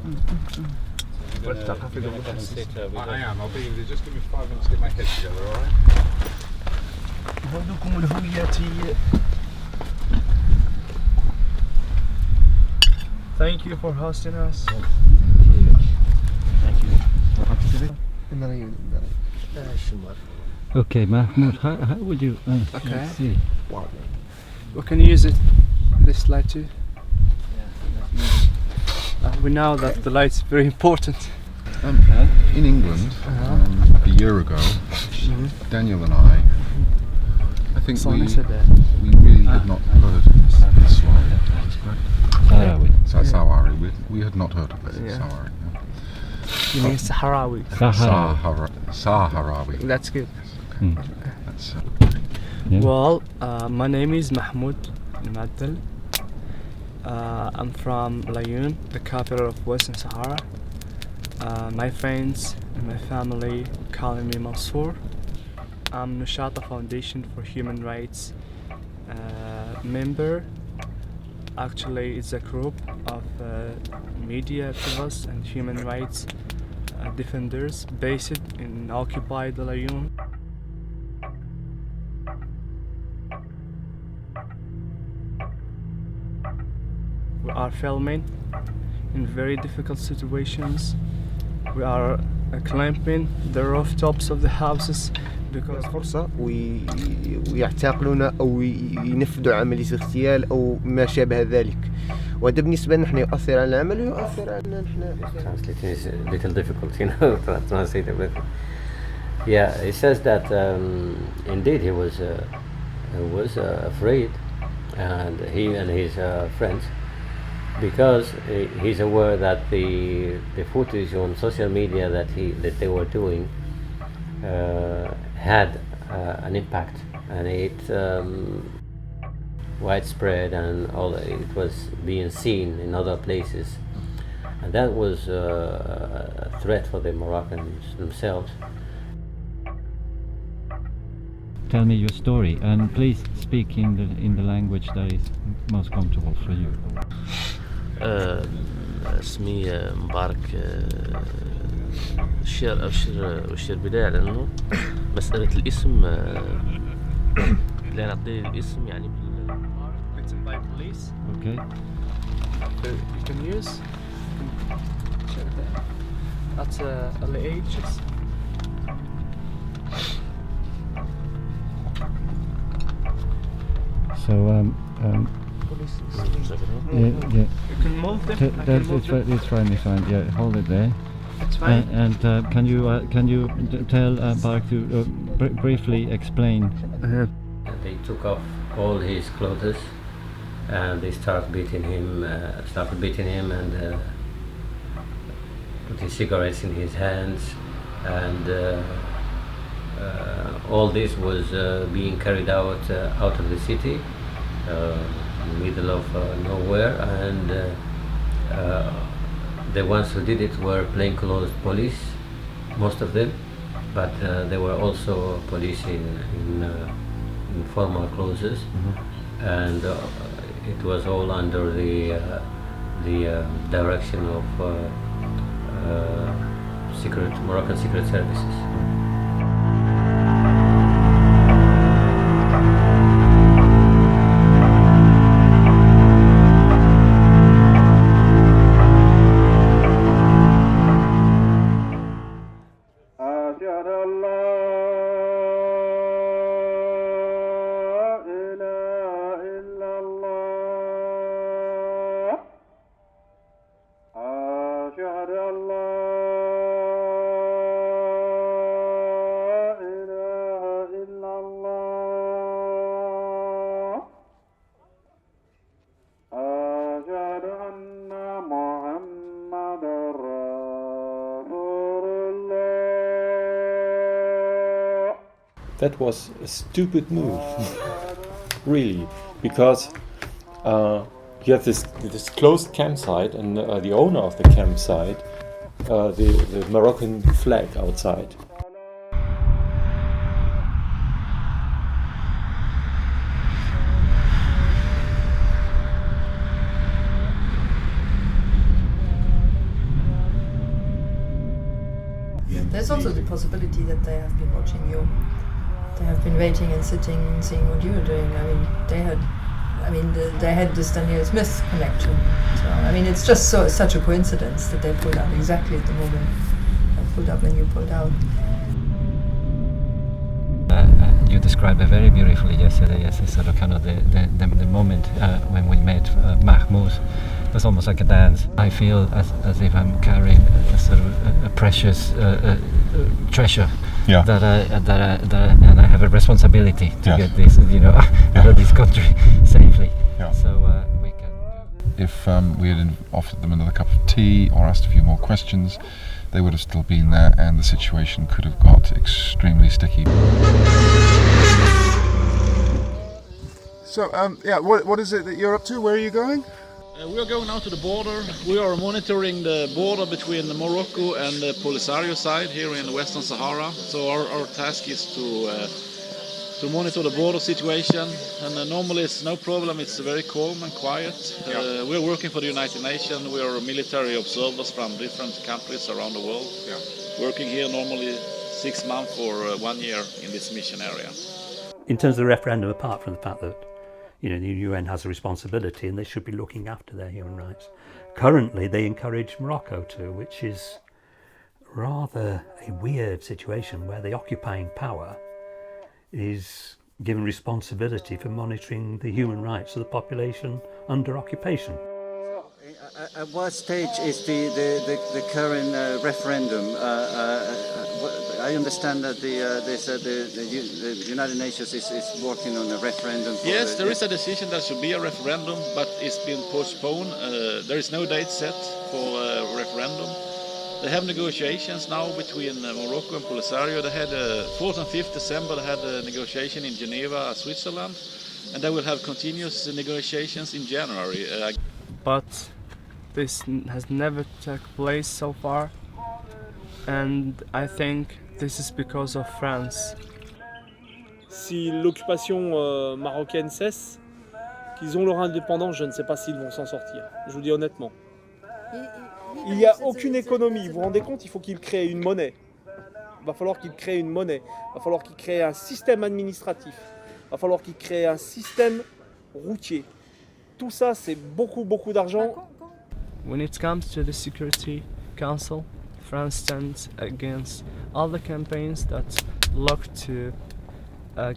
I am. I'll be with you. Just give me 5 minutes to get my head together, all right? هذوكم الهوياتية. Thank you for hosting us. Thank you. Okay, Mahmoud, how would you Okay. see? We can use it. This light too. We know that the light is very important. In England, a year ago, Daniel and I think we really had not heard this song. Sahrawi. Sawari. We had not heard of it. Yeah. Sawari. You mean Sahrawi? Sahrawi. That's good. That's, Yeah. Well, my name is Mahmoud Maddal. I'm from Layun, the capital of Western Sahara. My friends and my family call me Mansour. I'm Nushata Foundation for Human Rights member. Actually, it's a group of media activists and human rights defenders based in occupied Layun. We are filming in very difficult situations. We are climbing the rooftops of the houses because فرصة ويعتقلون أو ينفذوا عملية اغتيال أو ما شابه ذلك. وهذا بالنسبة لنا نحن يؤثر على العمل ويؤثر علينا نحن. Translating is a little difficult, to translate everything. Yeah, it says that indeed he was afraid, and he and his friends, because he's aware that the footage on social media that they were doing had an impact, and it widespread, and it was being seen in other places, and that was a threat for the Moroccans themselves. Tell me your story, and please speak in the language that is most comfortable for you. اسمي مبارك أشير بداية لأنه مسألة الاسم لا نعطي الاسم يعني written by police. Okay. You can use. Check that. That's LAHs. So yeah. You can move them. It's fine. Yeah, hold it there. It's fine. And can you tell Barak to briefly explain? They took off all his clothes, and they started beating him, and putting cigarettes in his hands, and all this was being carried out of the city, in the middle of nowhere, and the ones who did it were plainclothes police, most of them, but there were also police in formal clothes, and it was all under the direction of Moroccan secret services. That was a stupid move, really, because you have this closed campsite, and the owner of the campsite, the Moroccan flag outside. There's also the possibility that they have been watching you. They have been waiting and sitting and seeing what you were doing. I mean, they had this Daniel Smith connection. So I mean, it's just such a coincidence that they pulled out exactly at the moment. I pulled up when you pulled out. You described it very beautifully yesterday as a sort of kind of the moment when we met Mahmoud. It was almost like a dance. I feel as if I'm carrying a sort of a precious treasure. Yeah. That and I have a responsibility to get this, out of this country safely. Yeah. So we can. If we had offered them another cup of tea or asked a few more questions, they would have still been there, and the situation could have got extremely sticky. So, what is it that you're up to? Where are you going? We are going now to the border. We are monitoring the border between Morocco and the Polisario side here in the Western Sahara. So our task is to monitor the border situation, and normally it's no problem. It's very calm and quiet. We're working for the United Nations. We are military observers from different countries around the world. Working here normally 6 months or 1 year in this mission area. In terms of the referendum, apart from the fact that the UN has a responsibility and they should be looking after their human rights, currently they encourage Morocco to, which is rather a weird situation where the occupying power is given responsibility for monitoring the human rights of the population under occupation. At what stage is the current referendum? I understand that the United Nations is working on a referendum. Yes, there is a decision that should be a referendum, but it's been postponed. There is no date set for a referendum. They have negotiations now between Morocco and Polisario. They had 4th and 5th December. They had a negotiation in Geneva, Switzerland, and they will have continuous negotiations in January. But this has never took place so far, and I think this is because of France. Si l'occupation marocaine cesse, qu'ils ont leur indépendance, je ne sais pas s'ils vont s'en sortir. Je vous dis honnêtement. Il n'y a aucune économie. Vous vous rendez compte, il faut qu'ils créent une monnaie. Il va falloir qu'ils créent une monnaie. Il va falloir qu'ils créent un système administratif. Il va falloir qu'ils créent un système routier. Tout ça, c'est beaucoup d'argent. When it comes to the Security Council, France stands against all the campaigns that look to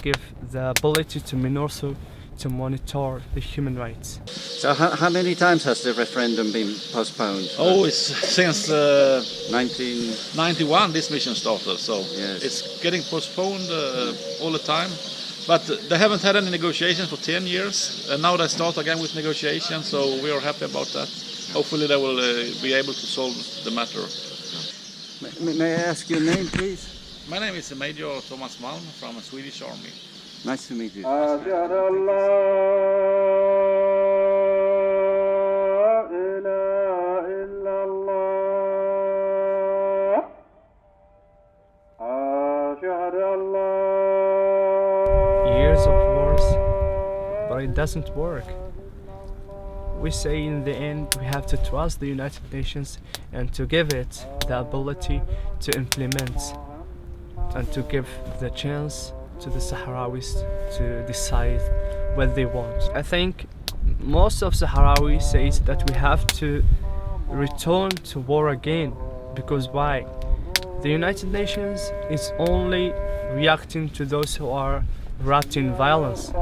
give the ability to MINURSO to monitor the human rights. So how many times has the referendum been postponed? Oh, it's since 1991 this mission started, so yes. It's getting postponed all the time. But they haven't had any negotiations for 10 years, and now they start again with negotiations, so we are happy about that. Hopefully they will be able to solve the matter. May I ask your name, please? My name is Major Thomas Malm from the Swedish Army. Nice to meet you. Years of wars, but it doesn't work. We say in the end we have to trust the United Nations and to give it the ability to implement and to give the chance to the Sahrawis to decide what they want. I think most of Sahrawis say that we have to return to war again, because why? The United Nations is only reacting to those who are wrapped in violence.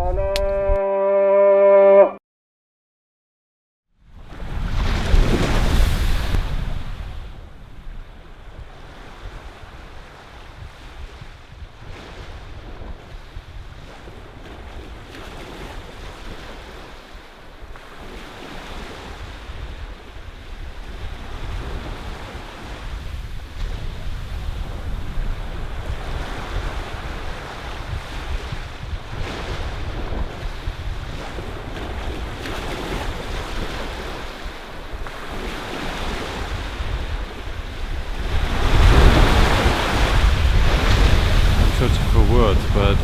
Searching for words, but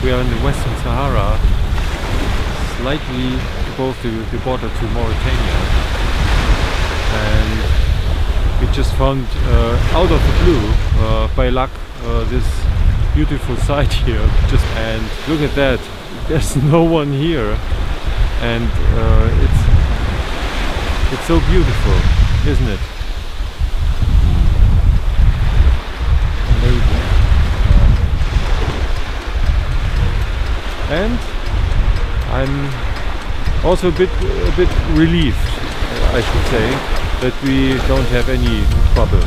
we are in the Western Sahara, slightly above the border to Mauritania, and We just found out of the blue, by luck, this beautiful site here. And look at that, there's no one here, and it's so beautiful, isn't it? Amazing. And I'm also a bit relieved, I should say, that we don't have any trouble.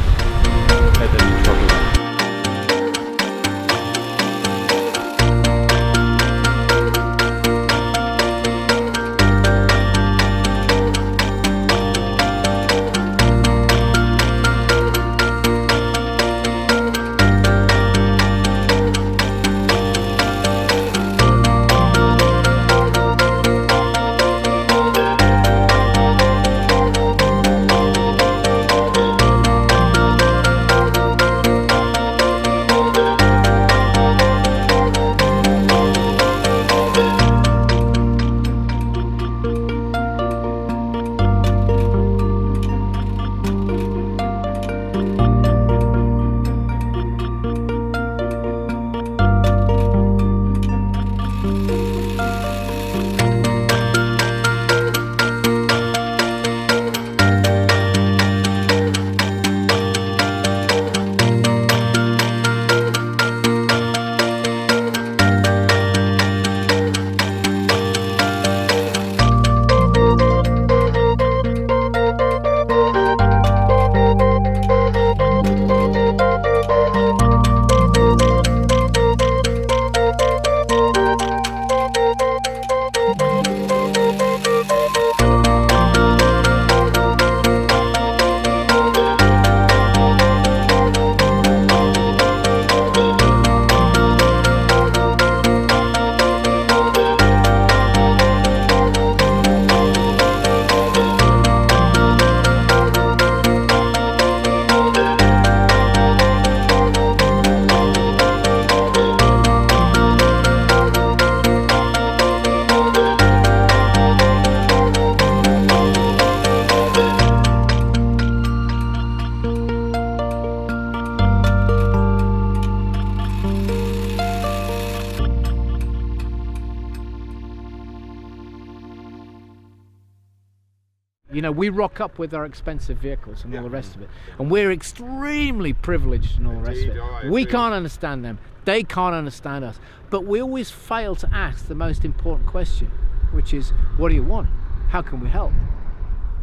You know, we rock up with our expensive vehicles and all the rest of it, and we're extremely privileged and all the rest of it. We can't understand them, they can't understand us, but we always fail to ask the most important question, which is, what do you want? How can we help?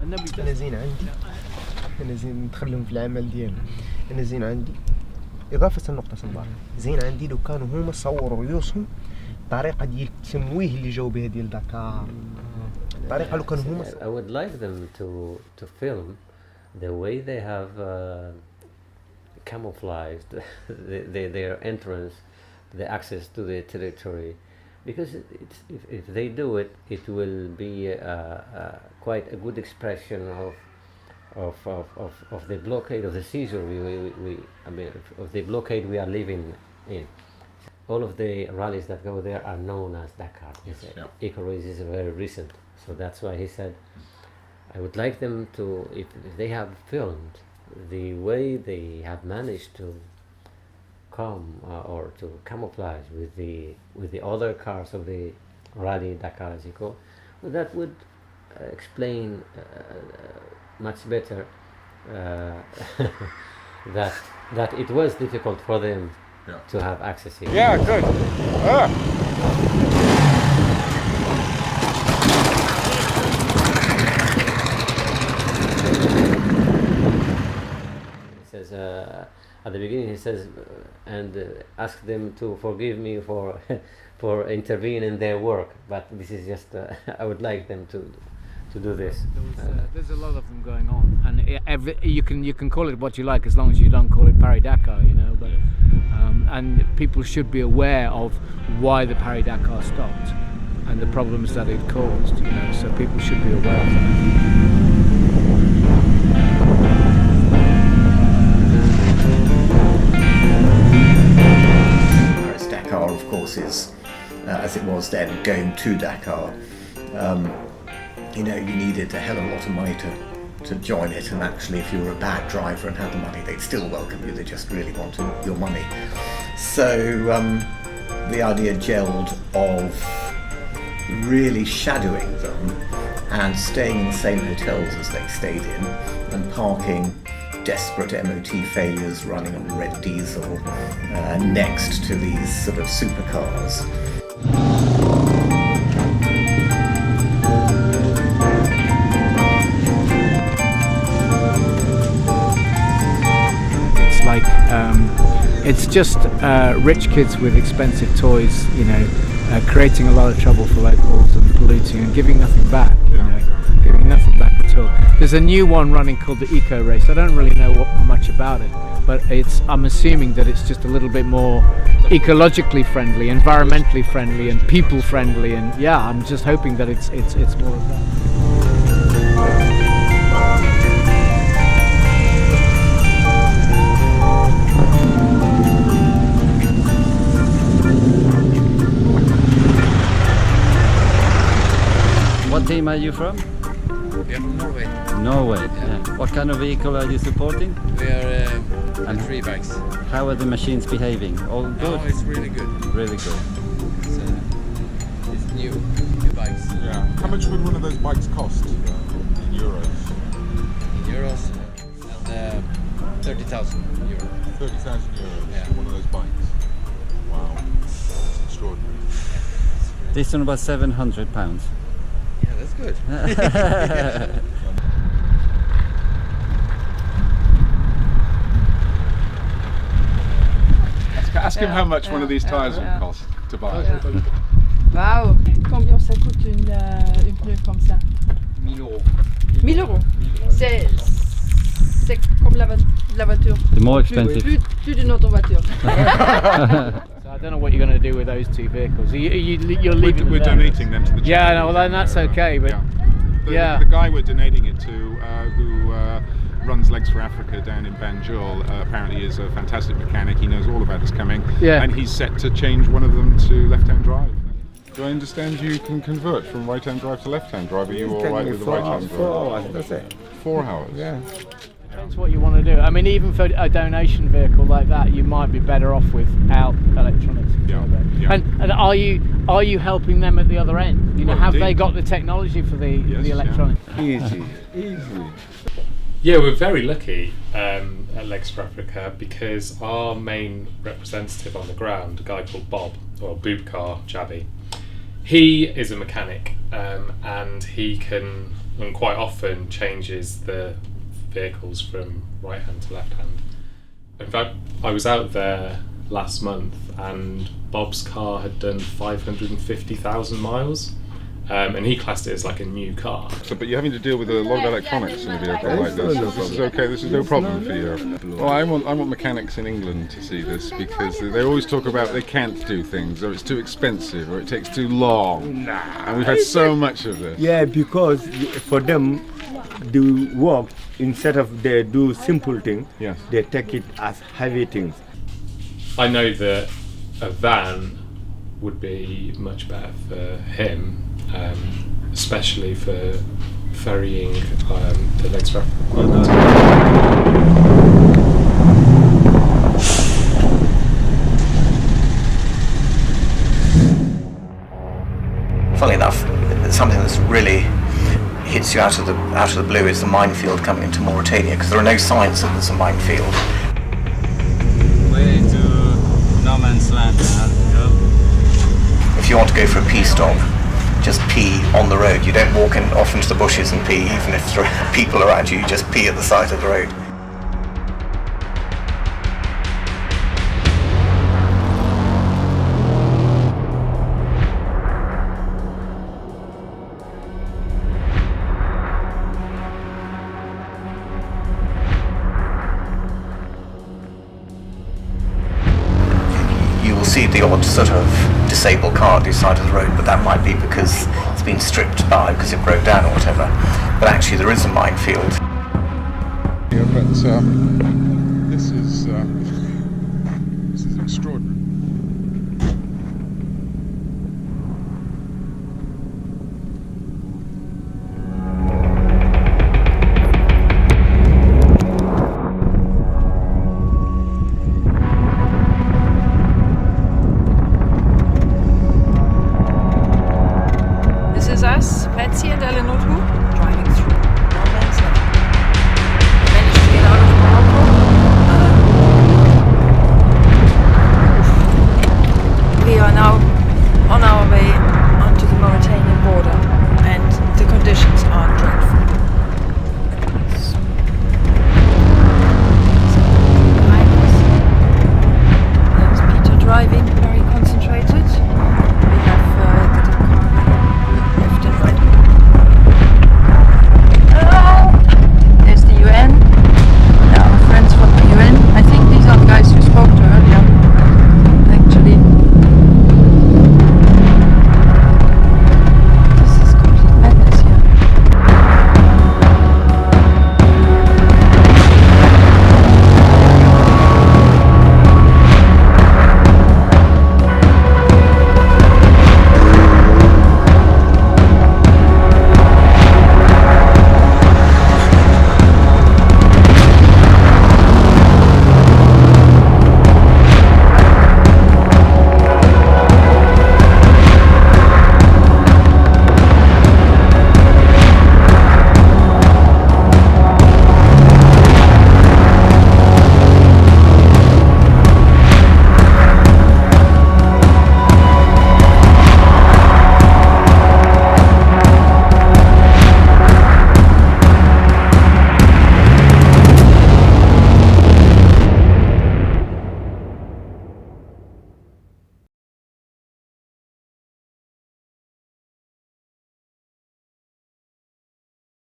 And nobody does. أنا زين عندي، أنا زين ندخلهم في العمل ديالنا، أنا زين عندي إضافة لنقطة صباح، زين عندي لو كانوا هما صوروا ريوسهم الطريقة ديال التمويه اللي جاوا بها ديال دكار. I would like them to film the way they have camouflaged their entrance, the access to the territory, because if they do it, it will be quite a good expression of the blockade, of the seizure I mean, of the blockade we are living in. All of the rallies that go there are known as Dakar. Eco Race is very recent. So that's why he said, I would like them to, if they have filmed the way they have managed to come or to camouflage with the other cars of the rally Dakar, as you call, well, that would explain much better that it was difficult for them to have access here. Yeah, good. At the beginning he says, and ask them to forgive me for for intervening in their work, but this is just I would like them to do this. There's a lot of them going on, and you can call it what you like as long as you don't call it Paris Dakar, you know. But and people should be aware of why the Paris Dakar stopped and the problems that it caused, you know. So people should be aware of that. Dakar, of course, is, as it was then, going to Dakar. You know, you needed a hell of a lot of money to join it, and actually if you were a bad driver and had the money, they'd still welcome you, they just really wanted your money. So the idea gelled of really shadowing them and staying in the same hotels as they stayed in, and parking desperate MOT failures running on red diesel next to these sort of supercars. It's like it's just rich kids with expensive toys, you know, creating a lot of trouble for locals and polluting and giving nothing back, you know, giving nothing back at all. There's a new one running called the Eco Race. I don't really know much about it, but I'm assuming that it's just a little bit more ecologically friendly, environmentally friendly, and people friendly. And yeah, I'm just hoping that it's more of that. What team are you from? We are from Norway. Norway. Yeah. What kind of vehicle are you supporting? We are the 3 bikes. How are the machines behaving? All good? Oh, it's really good. Really good. It's new bikes. Yeah. How much would one of those bikes cost in euros? In euros, 30,000 euros. 30,000 euros Yeah. for one of those bikes. Wow, that's extraordinary. This one was £700. Yeah, that's good. Ask him how much one of these tyres would cost to buy. Waouh! Combien ça coûte une pneu comme ça? 1000 euros. 1000 euros. C'est comme la voiture. The more expensive. Plus d'une autre voiture. So I don't know what you're going to do with those 2 vehicles. You're leaving We're them there. donating them to the charity. Yeah, no, well then that's okay, but The guy we're donating it to, who runs Legs for Africa down in Banjul, apparently is a fantastic mechanic. He knows all about us coming, and he's set to change one of them to left-hand drive. Do I understand you can convert from right-hand drive to left-hand drive? Are you all right with the right-hand drive? 4 hours, that's it. 4 hours? Yeah. Depends what you want to do. I mean, even for a donation vehicle like that, you might be better off without electronics. And are you helping them at the other end? You know, have they got the technology for the electronics? Easy. Yeah, we're very lucky at Legs for Africa because our main representative on the ground, a guy called Bob, or Bubkar Jabi, he is a mechanic and he can, and quite often changes the vehicles from right hand to left hand. In fact, I was out there last month and Bob's car had done 550,000 miles. And he classed it as like a new car. But you're having to deal with a lot of electronics in a vehicle like this. This is okay, this is no problem for you. Well, I want mechanics in England to see this because they always talk about they can't do things, or it's too expensive, or it takes too long. And we've had so much of this. Yeah, because for them, the work, instead of they do simple things, they take it as heavy things. I know that a van would be much better for him. Especially for ferrying the Legs for Africa. Funnily enough, something that's really hits you out of the blue is the minefield coming into Mauritania, because there are no signs that there's a minefield. Way to no man's land. If you want to go for a pee stop, just pee on the road. You don't walk off into the bushes and pee, even if there are people around you, you just pee at the side of the road. You will see the odd sort of disabled car on the side of the road, but that might be because it's been stripped by because it broke down or whatever. But actually there is a minefield. Yeah, but this is extraordinary.